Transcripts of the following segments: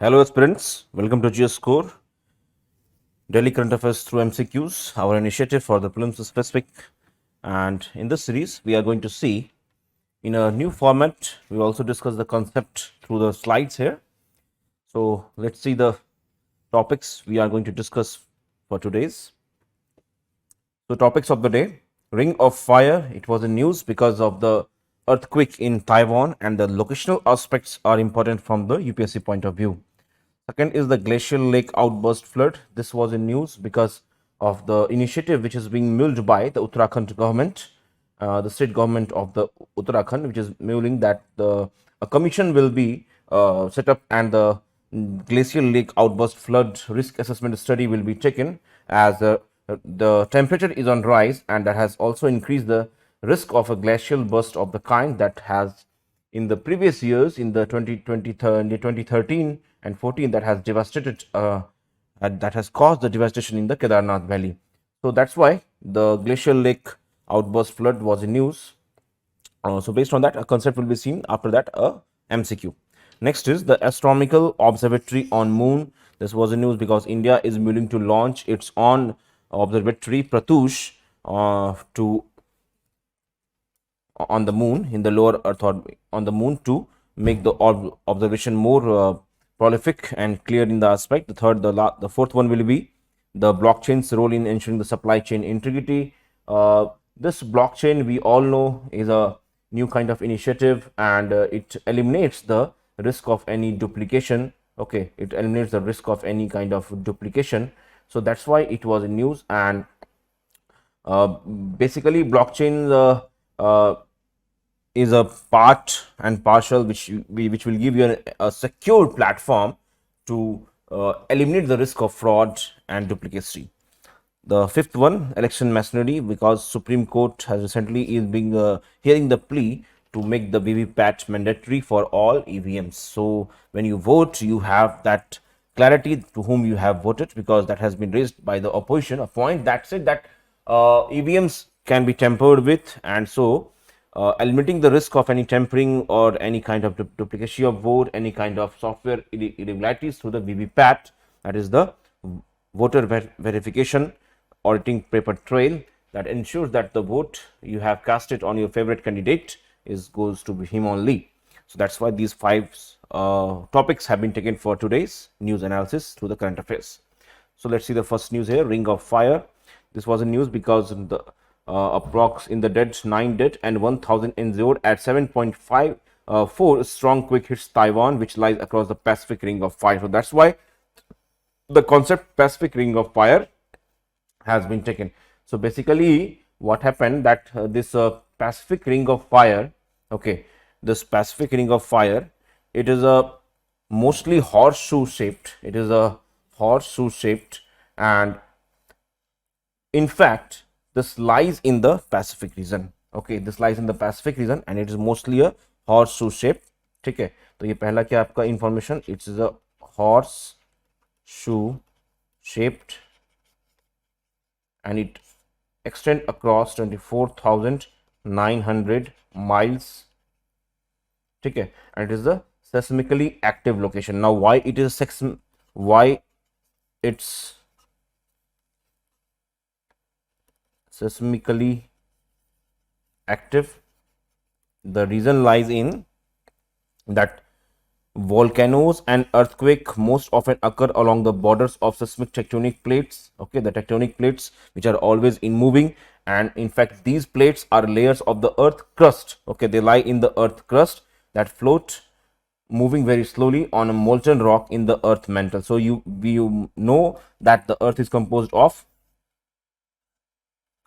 Hello aspirants, welcome to GS Score, Daily Current Affairs through MCQs, our initiative for the prelims specific. And in this series, we are going to see in a new format, we also discuss the concept through the slides here. So let's see the topics we are going to discuss for today's. So topics of the day, Ring of Fire. It was in news because of the earthquake in Taiwan, and the locational aspects are important from the UPSC point of view. Second is the Glacial Lake outburst flood. This was in news because of the initiative which is being mulled by the Uttarakhand government, the state government of the Uttarakhand, which is mulling that a commission will be set up and the Glacial Lake outburst flood risk assessment study will be taken, as the temperature is on rise, and that has also increased the risk of a glacial burst of the kind that has in the previous years, in the 2013 and 14, that has devastated, that has caused the devastation in the Kedarnath Valley. So that's why the Glacial Lake outburst flood was in news. So based on that, a concept will be seen. After that, a MCQ. Next is the Astronomical observatory on Moon. This was in news because India is willing to launch its own observatory Pratyush to on the moon, in the lower earth orbit on the moon, to make the observation more prolific and clear in the aspect. The third, the fourth one will be the blockchain's role in ensuring the supply chain integrity. This blockchain, we all know, is a new kind of initiative, and it eliminates the risk of any duplication. Okay, it eliminates the risk of any kind of duplication. So that's why it was in news. And basically blockchain is a part and partial which will give you a secure platform to eliminate the risk of fraud and duplicacy. The fifth one, election machinery, because Supreme Court has recently is being hearing the plea to make the VVPAT mandatory for all EVMs. So when you vote, you have that clarity to whom you have voted, because that has been raised by the opposition, a point that said that EVMs can be tampered with, and so eliminating the risk of any tampering or any kind of duplication of vote, any kind of software irregularities through the VVPAT, that is the voter verification auditing paper trail, that ensures that the vote you have casted on your favorite candidate goes to him only. So that's why these five topics have been taken for today's news analysis through the current affairs. So let's see the first news here, Ring of Fire. This was a news because the approx in the dead, 9 dead and 1,000 injured at 7.54 strong quake hits Taiwan, which lies across the Pacific Ring of Fire. So that's why the concept Pacific Ring of Fire has been taken. So basically what happened, that this Pacific Ring of Fire, okay, this Pacific Ring of Fire, it is a mostly horseshoe shaped. It is a horseshoe shaped, and in fact this lies in the Pacific region. Okay, this lies in the Pacific region and it is mostly a horseshoe shape. ठीक है, तो ये पहला क्या आपका information, it's is a horseshoe shaped and it extend across 24,900 miles. ठीक है, and it is a seismically active location. Now why it is why it's seismically active? The reason lies in that volcanoes and earthquake most often occur along the borders of seismic tectonic plates. Okay, the tectonic plates which are always in moving, and in fact these plates are layers of the earth crust. Okay, they lie in the earth crust that float moving very slowly on a molten rock in the earth mantle. So you know that the earth is composed of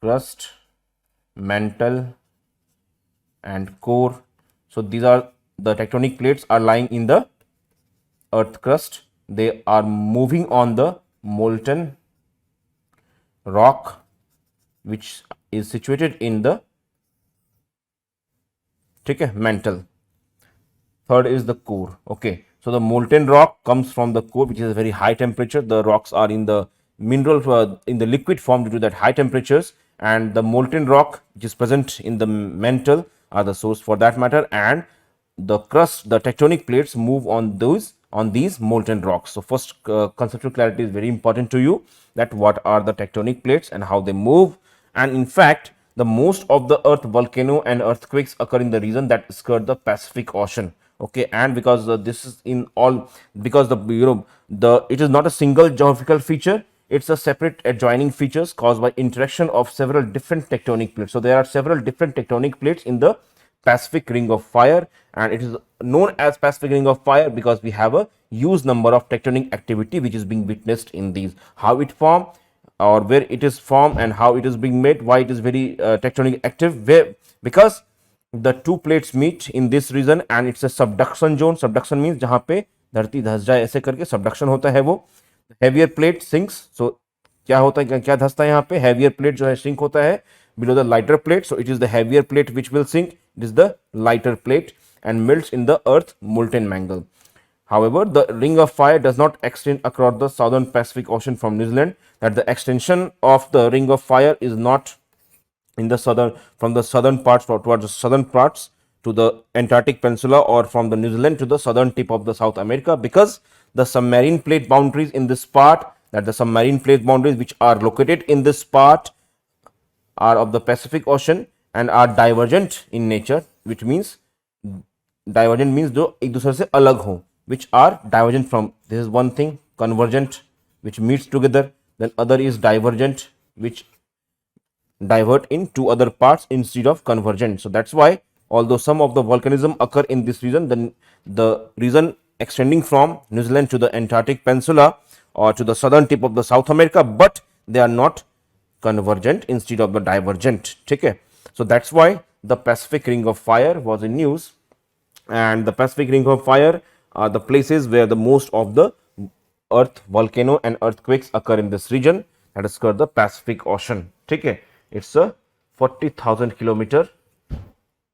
crust, mantle and core. So these are the tectonic plates are lying in the earth crust. They are moving on the molten rock which is situated in the mantle. Third is the core. Okay, so the molten rock comes from the core, which is a very high temperature. The rocks are in the mineral in the liquid form due to that high temperatures, and the molten rock which is present in the mantle are the source for that matter, and the crust, the tectonic plates move on those on these molten rocks. So first, conceptual clarity is very important to you, that what are the tectonic plates and how they move. And in fact, the most of the earth volcano and earthquakes occur in the region that skirt the Pacific Ocean. Okay, and because this is in all, because the it is not a single geographical feature, it's a separate adjoining features caused by interaction of several different tectonic plates. So there are several different tectonic plates in the Pacific Ring of Fire, and it is known as Pacific Ring of Fire because we have a huge number of tectonic activity which is being witnessed in these. How it formed, or where it is formed, and how it is being made, why it is very tectonic active, where, because the two plates meet in this region and it's a subduction zone. Subduction means जहाँ पे धरती धस जाए ऐसे करके subduction होता है वो. Heavier plate sinks. So क्या होता है, क्या धसता है यहाँ पे, heavier plate जो है sink होता है below the lighter plate. So it is the heavier plate which will sink. It is the lighter plate and melts in the earth molten mantle. However, the ring of fire does not extend across the southern Pacific Ocean from New Zealand. That the extension of the ring of fire is not in the southern, from the southern parts towards the southern parts to the Antarctic Peninsula, or from the New Zealand to the southern tip of the South America, because the submarine plate boundaries in this part, that the submarine plate boundaries which are located in this part are of the Pacific Ocean and are divergent in nature, which means divergent means जो एक दूसरे से अलग हो, which are divergent from. This is one thing. Convergent, which meets together. Then other is divergent, which divert in two other parts instead of convergent. So that's why, although some of the volcanism occur in this region, then the region extending from New Zealand to the Antarctic Peninsula or to the southern tip of the South America, but they are not convergent instead of the divergent. Okay, so that's why the Pacific Ring of Fire was in news, and the Pacific Ring of Fire are the places where the most of the earth volcano and earthquakes occur in this region, that is called the Pacific Ocean. Okay, it's a 40,000 kilometer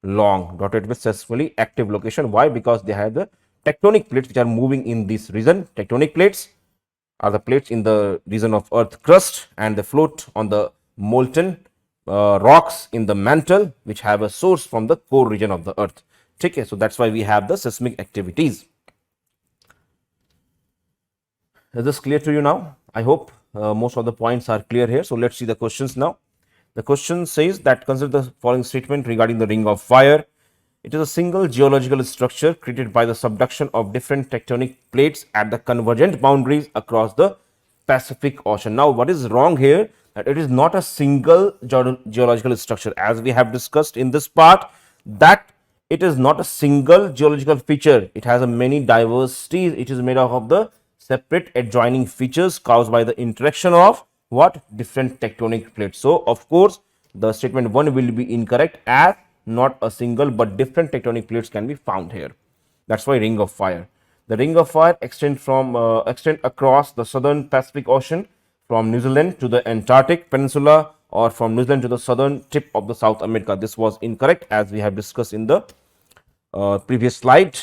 long dotted with seismically active location. Why? Because they have the tectonic plates which are moving in this region. Tectonic plates are the plates in the region of earth crust, and they float on the molten rocks in the mantle, which have a source from the core region of the earth. Okay, so that's why we have the seismic activities. Is this clear to you now? I hope most of the points are clear here. So let's see the questions now. The question says that consider the following statement regarding the ring of fire. It is a single geological structure created by the subduction of different tectonic plates at the convergent boundaries across the Pacific Ocean. Now, what is wrong here? That it is not a single geological structure, as we have discussed in this part, that it is not a single geological feature. It has a many diversities. It is made up of the separate adjoining features caused by the interaction of what? Different tectonic plates. So, of course, the statement 1 will be incorrect, as not a single but different tectonic plates can be found here. That's why ring of fire. The ring of fire extend across the southern Pacific Ocean from New Zealand to the Antarctic Peninsula, or from New Zealand to the southern tip of the South America. This was incorrect, as we have discussed in the previous slide,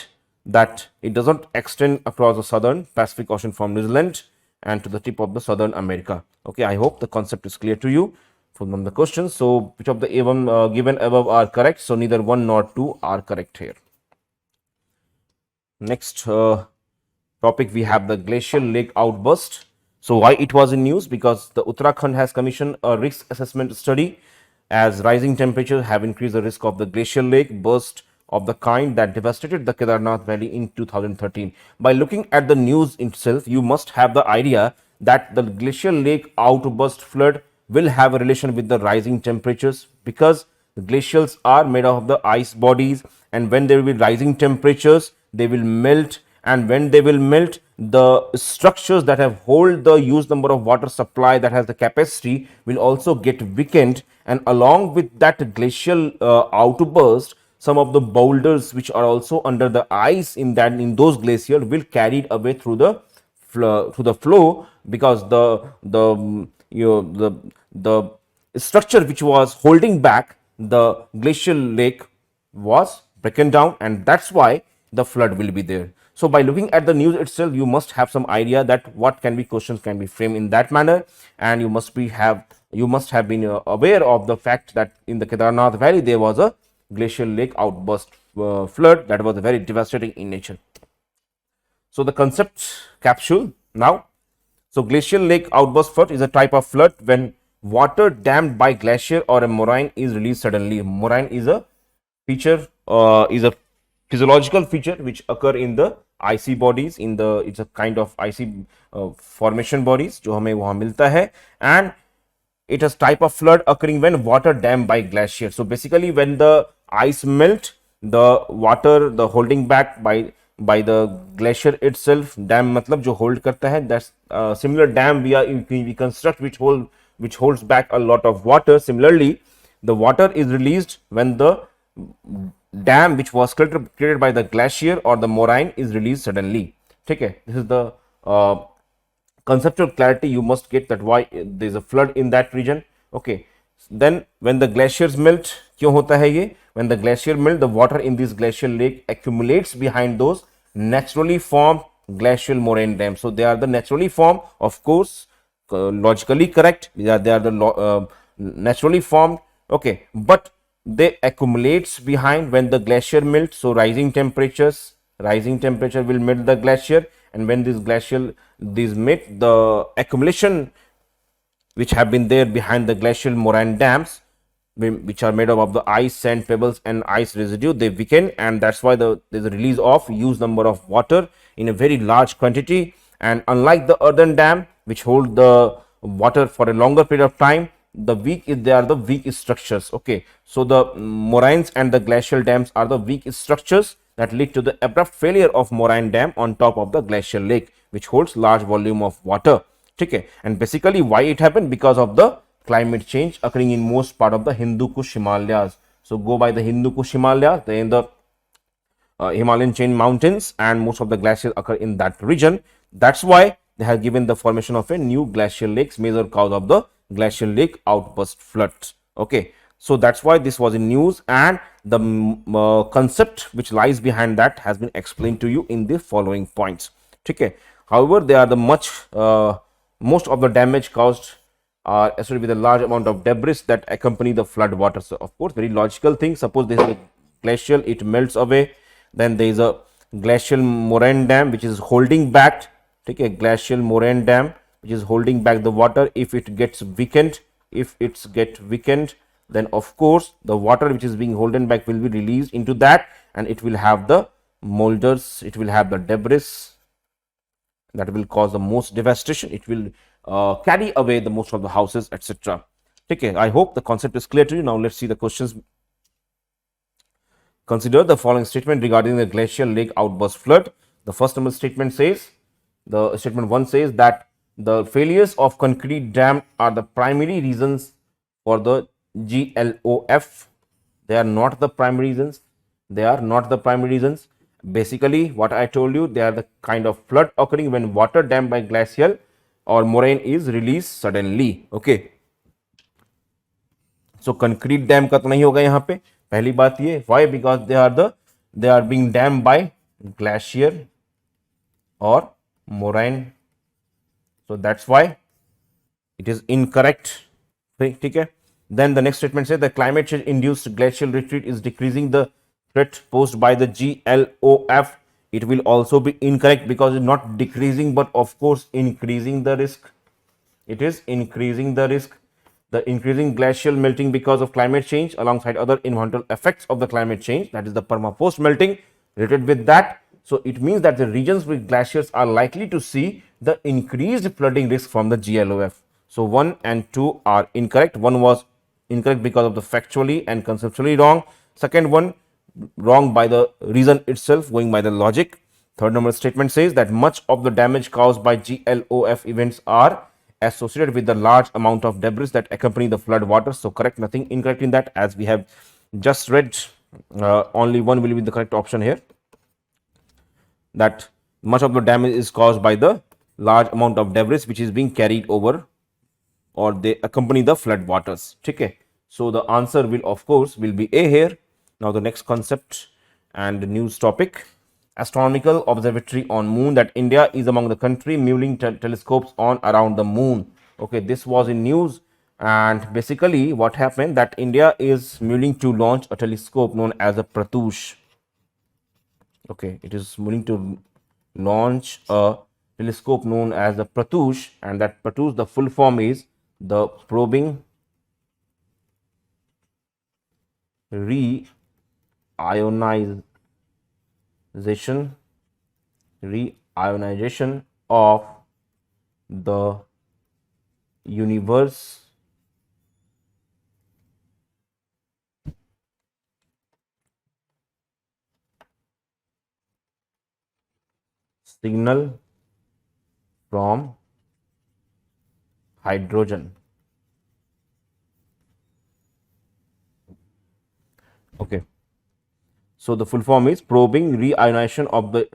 that it doesn't extend across the southern Pacific Ocean from New Zealand and to the tip of the southern America. Okay, I hope the concept is clear to you from the questions. So which of the given above are correct? So neither 1 nor 2 are correct here. Next topic, we have the glacial lake outburst. So why it was in news? Because the Uttarakhand has commissioned a risk assessment study, as rising temperatures have increased the risk of the glacial lake burst of the kind that devastated the Kedarnath Valley in 2013. By looking at the news itself, you must have the idea that the glacial lake outburst flood will have a relation with the rising temperatures, because the glacials are made of the ice bodies, and when there will be rising temperatures, they will melt, and when they will melt, the structures that have hold the huge number of water supply, that has the capacity, will also get weakened, and along with that glacial outburst, some of the boulders which are also under the ice in those glaciers will carried away through the flow, because the structure which was holding back the glacial lake was broken down, and that's why the flood will be there. So by looking at the news itself, you must have some idea that what can be questions can be framed in that manner, and you must have been aware of the fact that in the Kedarnath Valley there was a glacial lake outburst flood that was very devastating in nature. So the concept capsule now. So glacial lake outburst flood is a type of flood when water dammed by glacier or a moraine is released suddenly. Moraine is a feature, is a physiological feature which occur in the icy bodies. In the it's a kind of icy formation bodies जो हमें वहाँ मिलता है, and it is type of flood occurring when water dammed by glacier. So basically when the ice melt, the water, the holding back by the glacier itself, dam मतलब जो hold करता है, that's similar dam we construct which holds back a lot of water. Similarly, the water is released when the dam which was created by the glacier or the moraine is released suddenly. Okay, this is the conceptual clarity you must get, that why there is a flood in that region. Okay, then when the glaciers melt, क्यों होता है ये? When the glacier melt, the water in this glacial lake accumulates behind those naturally formed glacial moraine dams. So they are the naturally formed, of course, logically correct. They are the naturally formed. Okay, but they accumulates behind when the glacier melts. So rising temperature will melt the glacier, and when this melt, the accumulation which have been there behind the glacial moraine dams, which are made up of the ice, sand, pebbles and ice residue, they weaken, and that's why there's a release of huge number of water in a very large quantity. And unlike the earthen dam which hold the water for a longer period of time, they are the weak structures. Okay, so the moraines and the glacial dams are the weak structures that lead to the abrupt failure of moraine dam on top of the glacial lake which holds large volume of water. Okay, and basically why it happened? Because of the climate change occurring in most part of the Hindu Kush Himalayas. So go by the Hindu Kush Himalayas, they in the Himalayan chain mountains, and most of the glaciers occur in that region. That's why they have given the formation of a new glacial lakes, major cause of the glacial lake outburst floods. Okay, so that's why this was in news, and the concept which lies behind that has been explained to you in the following points. Okay, however, they are the most of the damage caused are associated with a large amount of debris that accompany the flood water. So of course, very logical thing. Suppose this is a glacial, it melts away, then there is a glacial moraine dam which is holding back. Take a glacial moraine dam which is holding back the water. If it gets weakened, then of course the water which is being holden back will be released into that, and it will have the molders, it will have the debris that will cause the most devastation. It will carry away the most of the houses, etc. Okay, I hope the concept is clear to you. Now let's see the questions. Consider the following statement regarding the glacial lake outburst flood. The first number statement says, the statement 1 says that the failures of concrete dam are the primary reasons for the GLOF. They are not the primary reasons. Basically, what I told you, they are the kind of flood occurring when water dammed by glacial or moraine is released suddenly. Okay. So concrete dam का तो नहीं होगा यहाँ पे, पहली बात ये. Why? Because they are being dammed by glacier or moraine. So that's why it is incorrect. Okay. Then the next statement says the climate change induced glacial retreat is decreasing the threat posed by the GLOF. It will also be incorrect because it's not decreasing but of course increasing the risk. It is increasing the risk. The increasing glacial melting because of climate change alongside other environmental effects of the climate change, that is the permafrost melting related with that. So it means that the regions with glaciers are likely to see the increased flooding risk from the GLOF. So 1 and 2 are incorrect. 1 was incorrect because of the factually and conceptually wrong. Second one wrong by the reason itself, going by the logic. Third number statement says that much of the damage caused by GLOF events are associated with the large amount of debris that accompany the flood water. So correct, nothing incorrect in that, as we have just read. Only one will be the correct option here, that much of the damage is caused by the large amount of debris which is being carried over or they accompany the flood waters. Okay, so the answer will of course will be A here. Now the next concept and news topic: astronomical observatory on moon, that India is among the country mulling telescopes on around the moon. Okay, this was in news, and basically what happened, that India is mulling to launch a telescope known as a Pratyush. Okay, it is mulling to launch a telescope known as the Pratyush, and that Pratyush, the full form is the probing reionization reionization of the universe signal from hydrogen. Okay, so the full form is probing reionization of the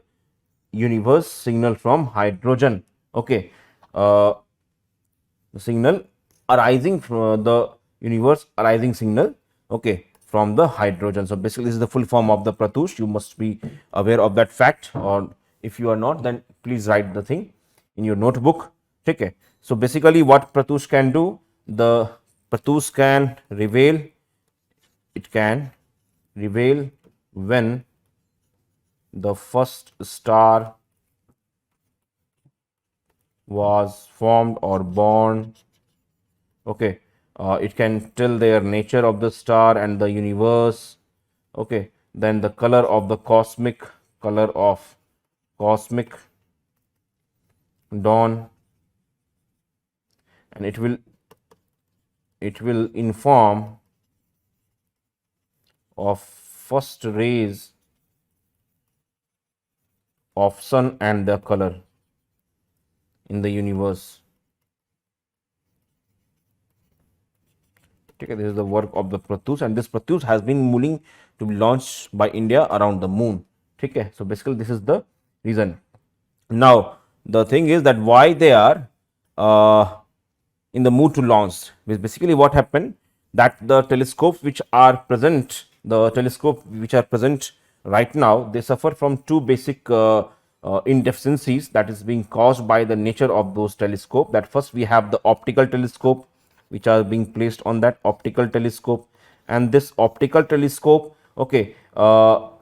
universe signal from hydrogen. Okay, the signal arising from the universe arising signal, okay, from the hydrogen. So basically this is the full form of the Pratyush. You must be aware of that fact, or if you are not, then please write the thing in your notebook. Okay, so basically what Pratyush can do, the Pratyush can reveal, it can reveal when the first star was formed or born. Okay, it can tell their nature of the star and the universe. Okay, then the color of the cosmic dawn, and it will inform of first rays of sun and the color in the universe. Okay, this is the work of the Pratyush, and this Pratyush has been moving to be launched by India around the moon. Okay, so basically this is the reason. Now the thing is that why they are in the mood to launch. Basically what happened, that the telescopes which are present, right now, they suffer from two basic indeficiencies that is being caused by the nature of those telescope. That first we have the optical telescope which are being placed on that optical telescope, and this optical telescope, okay,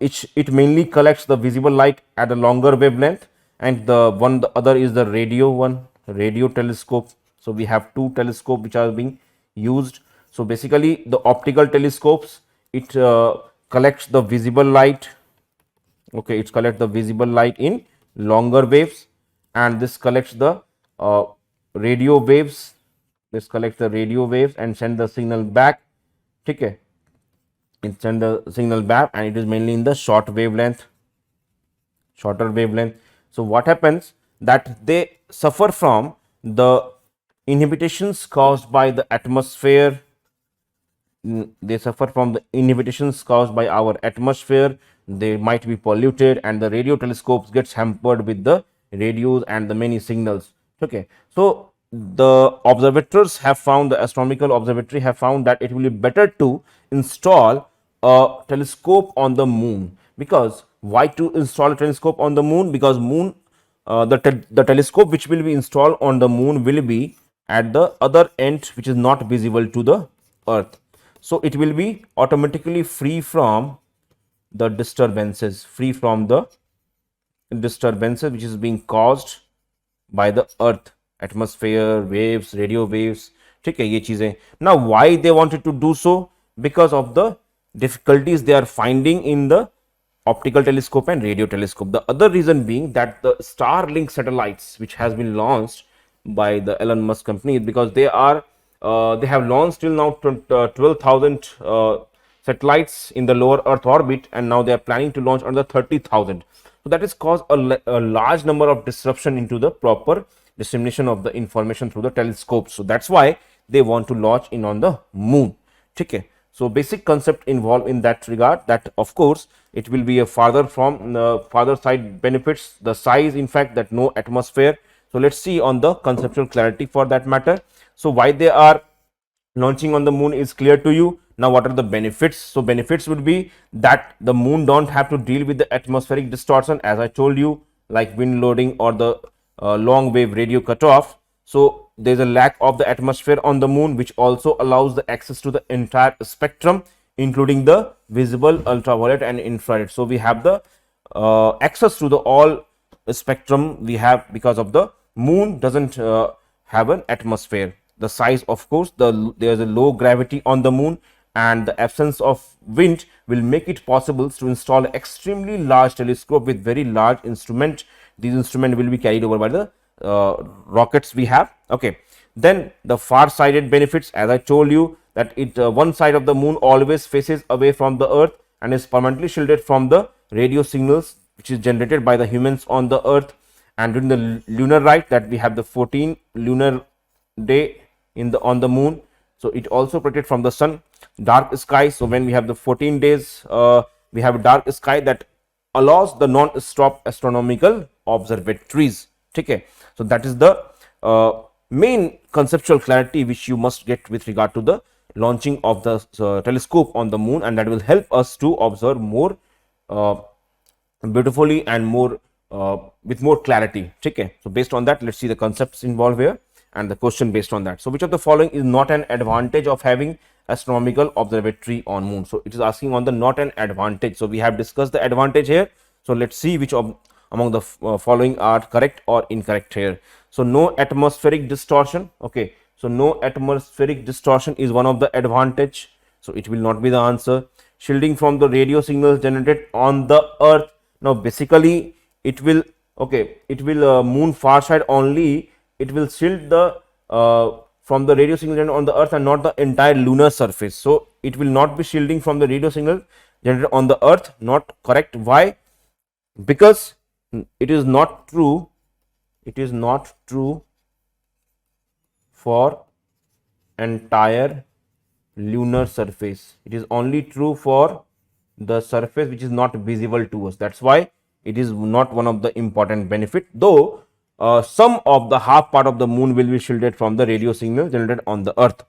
it mainly collects the visible light at a longer wavelength, and the other is the radio telescope. So we have two telescopes which are being used. So basically the optical telescopes, it collects the visible light, okay, it collects the visible light in longer waves, and this collects the radio waves, and send the signal back. Okay, it send the signal back, and it is mainly in the shorter wavelength. So what happens, that they suffer from the inhibitions caused by the atmosphere. They suffer from the inhibitions caused by our atmosphere. They might be polluted, and the radio telescopes gets hampered with the radios and the many signals. Okay, so the observators have found, the astronomical observatory have found, that it will be better to install a telescope on the moon. Because why to install a telescope on the moon? Because moon, the telescope which will be installed on the moon will be at the other end, which is not visible to the earth. So it will be automatically free from the disturbances, which is being caused by the earth, atmosphere, waves, radio waves. Okay, ye cheezein. Now why they wanted to do so? Because of the difficulties they are finding in the optical telescope and radio telescope. The other reason being that the Starlink satellites, which has been launched by the Elon Musk company, because they have launched till now 12,000 satellites in the lower earth orbit, and now they are planning to launch another 30,000. So that has caused a large number of disruption into the proper dissemination of the information through the telescope. So that's why they want to launch in on the moon. Okay, so basic concept involved in that regard, that of course it will be a farther side benefits, the size, in fact, that no atmosphere. So let's see on the conceptual clarity for that matter. So why they are launching on the moon is clear to you. Now what are the benefits? So benefits would be that the moon don't have to deal with the atmospheric distortion, as I told you, like wind loading or the long wave radio cutoff. So there is a lack of the atmosphere on the moon, which also allows the access to the entire spectrum, including the visible, ultraviolet and infrared. So we have the access to the all spectrum we have because of the moon doesn't have an atmosphere. The size, of course, there is a low gravity on the moon, and the absence of wind will make it possible to install extremely large telescope with very large instrument. These instruments will be carried over by the rockets we have. Okay, then the far sighted benefits, as I told you, that it one side of the moon always faces away from the earth and is permanently shielded from the radio signals which is generated by the humans on the earth. And during the lunar rite, that we have the 14 lunar day in the on the moon, so it also protected from the sun. Dark sky, so when we have the 14 days we have a dark sky that allows the non-stop astronomical observatories. Okay, so that is the main conceptual clarity which you must get with regard to the launching of the telescope on the moon, and that will help us to observe more beautifully and more with more clarity. Okay, so based on that, let's see the concepts involved here and the question based on that. So which of the following is not an advantage of having astronomical observatory on moon? So it is asking on the not an advantage. So we have discussed the advantage here. So let's see which of among the following are correct or incorrect here. So no atmospheric distortion. Okay, so no atmospheric distortion is one of the advantage, so it will not be the answer. Shielding from the radio signals generated on the earth. Now basically it will, okay, it will moon far side only, it will shield the from the radio signal generated on the earth and not the entire lunar surface. So it will not be shielding from the radio signal generated on the earth. Not correct. Why? Because it is not true, it is not true for entire lunar surface. It is only true for the surface which is not visible to us. That's why it is not one of the important benefit, though some of the half part of the moon will be shielded from the radio signal generated on the earth.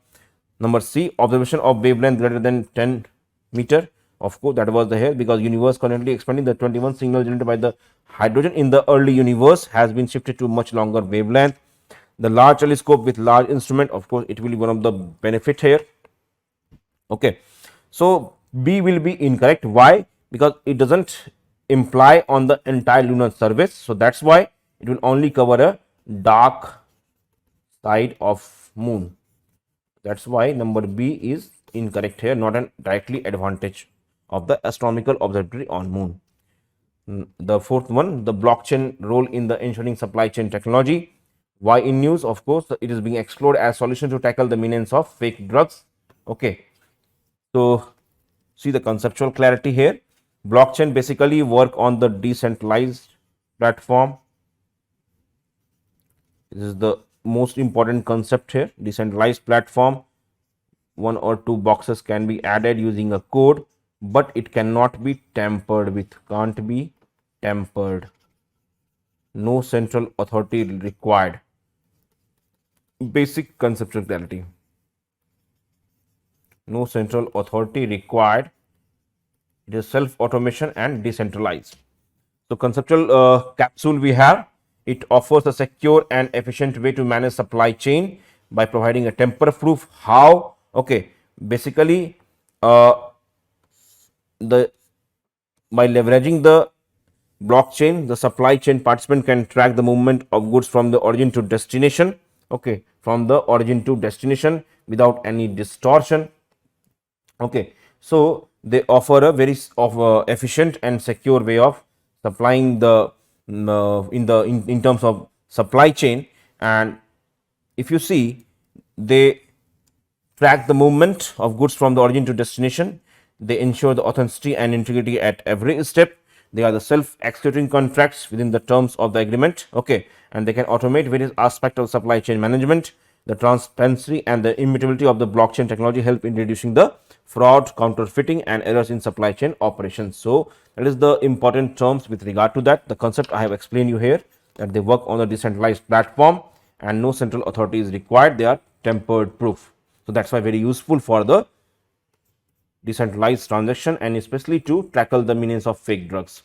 Number C, observation of wavelength greater than 10 meter. Of course, that was the here, because universe currently expanding, the 21 signal generated by the hydrogen in the early universe has been shifted to much longer wavelength. The large telescope with large instrument, of course, it will be one of the benefit here. Okay, so B will be incorrect. Why? Because it doesn't imply on the entire lunar surface, so that's why it will only cover a dark side of moon. That's why number B is incorrect here, not an directly advantage of the astronomical observatory on moon. The fourth one, the blockchain role in the ensuring supply chain technology. Why in news? Of course, it is being explored as solution to tackle the menace of fake drugs. Okay, so see the conceptual clarity here. Blockchain basically work on the decentralized platform. This is the most important concept here. Decentralized platform, one or two boxes can be added using a code, but it cannot be tampered with, can't be tampered. No central authority required. Basic conceptual clarity. No central authority required. It is self automation and decentralized. So conceptual capsule we have, it offers a secure and efficient way to manage supply chain by providing a tamper proof. How? Okay, basically by leveraging the blockchain, the supply chain participant can track the movement of goods from the origin to destination. Okay, from the origin to destination without any distortion. Okay, so they offer a very efficient and secure way of supplying the in terms of supply chain. And if you see, they track the movement of goods from the origin to destination. They ensure the authenticity and integrity at every step. They are the self-executing contracts within the terms of the agreement. Okay, and they can automate various aspects of supply chain management. The transparency and the immutability of the blockchain technology help in reducing the fraud, counterfeiting, and errors in supply chain operations. So that is the important terms with regard to that. The concept I have explained you here, that they work on a decentralized platform and no central authority is required. They are tampered proof. So that's why very useful for the decentralized transaction and especially to tackle the menace of fake drugs.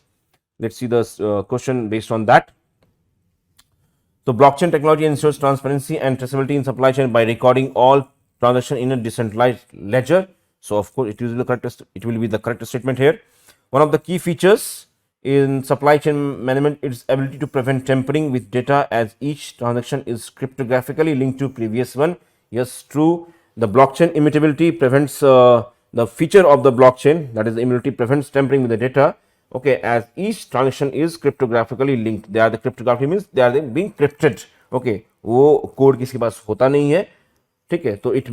Let's see the question based on that. So blockchain technology ensures transparency and traceability in supply chain by recording all transactions in a decentralized ledger. So of course it will be the correct statement here. One of the key features In supply chain management, its ability to prevent tampering with data as each transaction is cryptographically linked to previous one. Yes, true. The blockchain immutability prevents the feature of the blockchain, that is the immutability prevents tampering with the data. Okay, as each transaction is cryptographically linked. They are the cryptography means they are being crypted. Okay, वो code किसी के पास होता नहीं है, ठीक है, तो it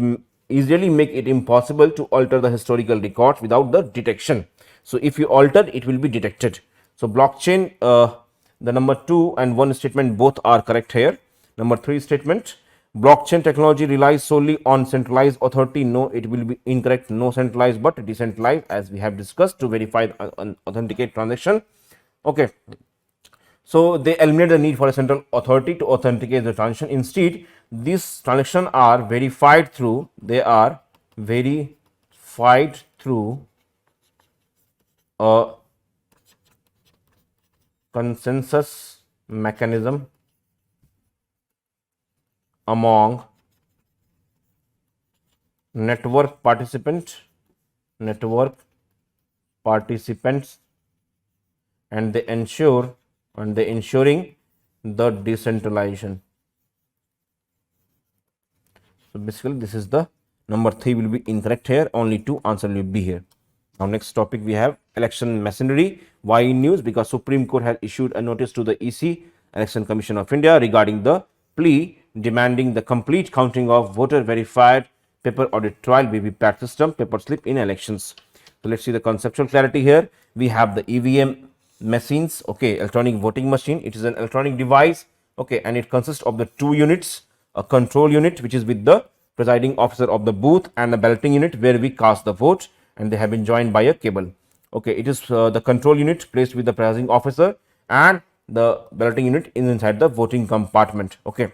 easily make it impossible to alter the historical records without the detection. So if you alter, it will be detected. So blockchain, the number 2 and 1 statement both are correct here. Number 3 statement, blockchain technology relies solely on centralized authority. No, it will be incorrect. No centralized but decentralized, as we have discussed, to verify and authenticate transaction. Okay, so they eliminate the need for a central authority to authenticate the transaction. Instead, these transactions are verified through, they are verified through a consensus mechanism among network participants, and they ensuring the decentralization. So basically this is the number 3 will be incorrect here, only 2 answer will be here. Now next topic we have election machinery. Why in news? Because Supreme Court has issued a notice to the EC, Election Commission of India, regarding the plea demanding the complete counting of voter verified paper audit trail VVPAT system paper slip in elections. So let's see the conceptual clarity here. We have the EVM machines, okay, electronic voting machine. It is an electronic device, okay, and it consists of the 2 units, a control unit which is with the presiding officer of the booth, and a balloting unit where we cast the vote, and they have been joined by a cable. Okay, it is the control unit placed with the presiding officer, and the balloting unit is inside the voting compartment. Okay,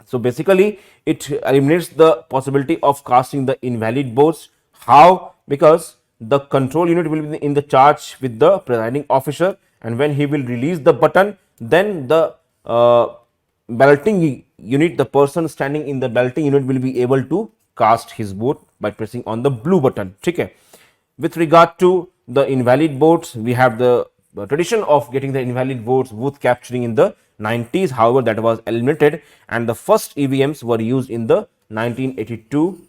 so basically it eliminates the possibility of casting the invalid votes. How? Because the control unit will be in the charge with the presiding officer, and when he will release the button, then the balloting unit, the person standing in the balloting unit, will be able to cast his vote by pressing on the blue button. Okay. With regard to the invalid votes, we have the tradition of getting the invalid votes booth capturing in the 90s. However, that was eliminated, and the first EVMs were used in the 1982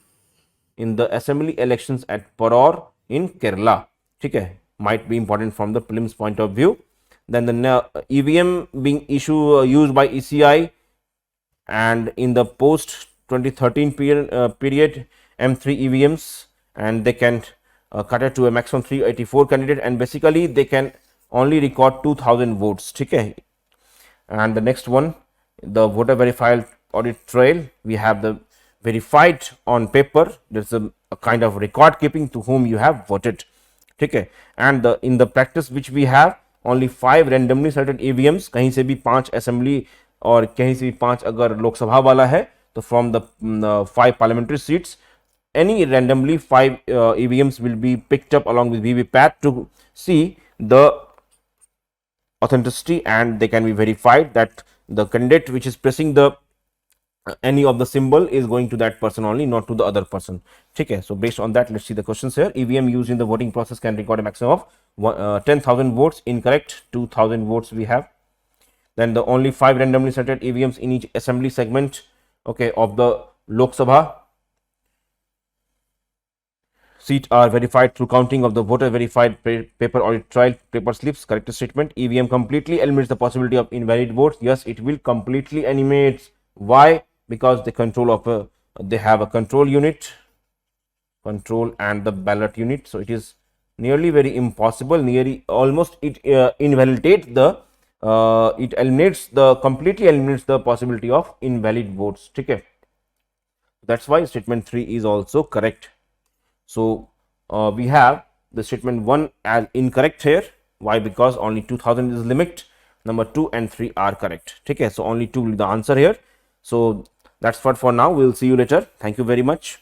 in the assembly elections at Paror in Kerala. Okay, might be important from the prelims point of view. Then the EVM being used by ECI, and in the post 2013 period M3 EVMs, and they can cater to a maximum 384 candidate, and basically they can only record 2000 votes. Okay, and the next one, the voter verified audit trail, we have the verified on paper. There's a kind of record keeping to whom you have voted. Okay, and in the practice which we have, only 5 randomly selected EVMs, कहीं से भी 5 assembly और कहीं से भी 5 अगर लोकसभा वाला है तो from the 5 parliamentary seats, any randomly 5 EVMs will be picked up along with VVPAT to see the authenticity, and they can be verified that the candidate which is pressing the any of the symbol is going to that person only, not to the other person. Okay, so based on that, let's see the questions here. EVM used in the voting process can record a maximum of 10,000 votes. Incorrect. 2,000 votes we have. Then the only 5 randomly selected EVMs in each assembly segment, okay, of the Lok Sabha seat are verified through counting of the voter verified paper audit trail paper slips. Correct statement. EVM completely eliminates the possibility of invalid votes. Yes, it will completely eliminate. Why? Because they control of they have a control unit, control and the ballot unit. So it is nearly very impossible, nearly almost it invalidates the it eliminates the completely eliminates the possibility of invalid votes. Okay, that's why statement 3 is also correct. So we have the statement 1 as incorrect here. Why? Because only 2000 is limit. Number 2 and 3 are correct. Okay, so only 2 will be the answer here. So that's what for now. We'll see you later. Thank you very much.